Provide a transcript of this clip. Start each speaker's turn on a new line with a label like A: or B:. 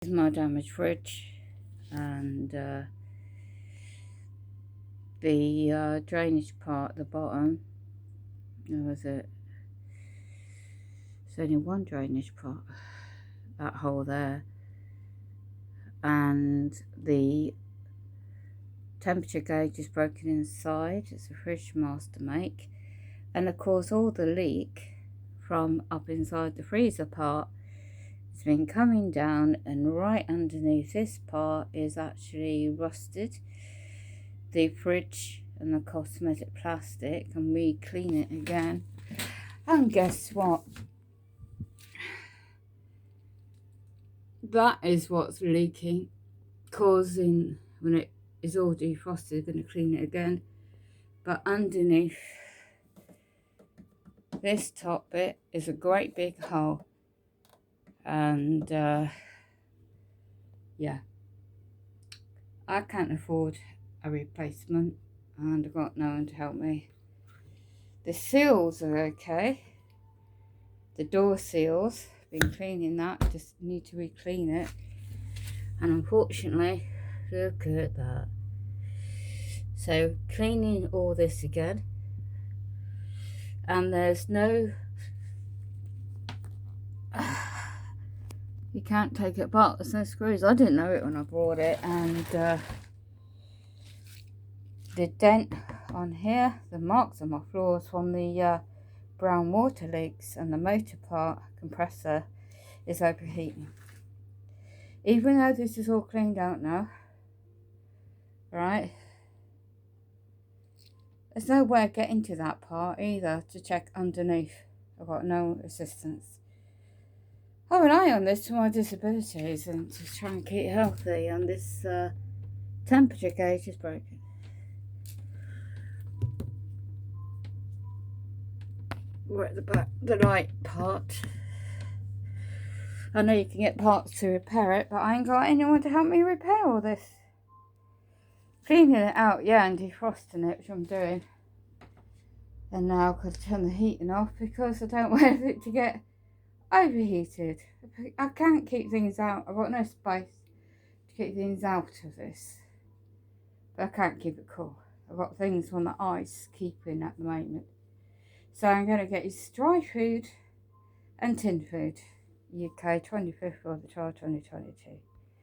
A: This is my damaged fridge, and the drainage part at the bottom, there's only one drainage part, that hole there, and the temperature gauge is broken inside. It's a fridge master make, and of course all the leak from up inside the freezer part has been coming down, and right underneath this part is actually rusted. The fridge and the cosmetic plastic, and we clean it again, and guess what, that is what's leaking, causing, when it is all defrosted, going to clean it again, but underneath this top bit is a great big hole, and yeah, I can't afford a replacement, and I've got no one to help me. The seals are okay, the door seals, been cleaning that, just need to re-clean it, and unfortunately, look at that. So cleaning all this again, and there's no, you can't take it apart, there's no screws. I didn't know it when I bought it, and the dent on here, the marks on my floors from the brown water leaks, and the motor part compressor is overheating. Even though this is all cleaned out now, right, there's no way of getting to that part either to check underneath. I've got no assistance. I rely on this for my disabilities and to try and keep healthy, and this temperature gauge is broken. We're at the back, the right part. I know you can get parts to repair it, but I ain't got anyone to help me repair all this. Cleaning it out, yeah, and defrosting it, which I'm doing. And now I've got to turn the heating off because I don't want it to get overheated. I can't keep things out. I've got no space to keep things out of this. But I can't keep it cool. I've got things on the ice keeping at the moment. So I'm going to get his dry food and tin food. UK 25th of the 12th 2022.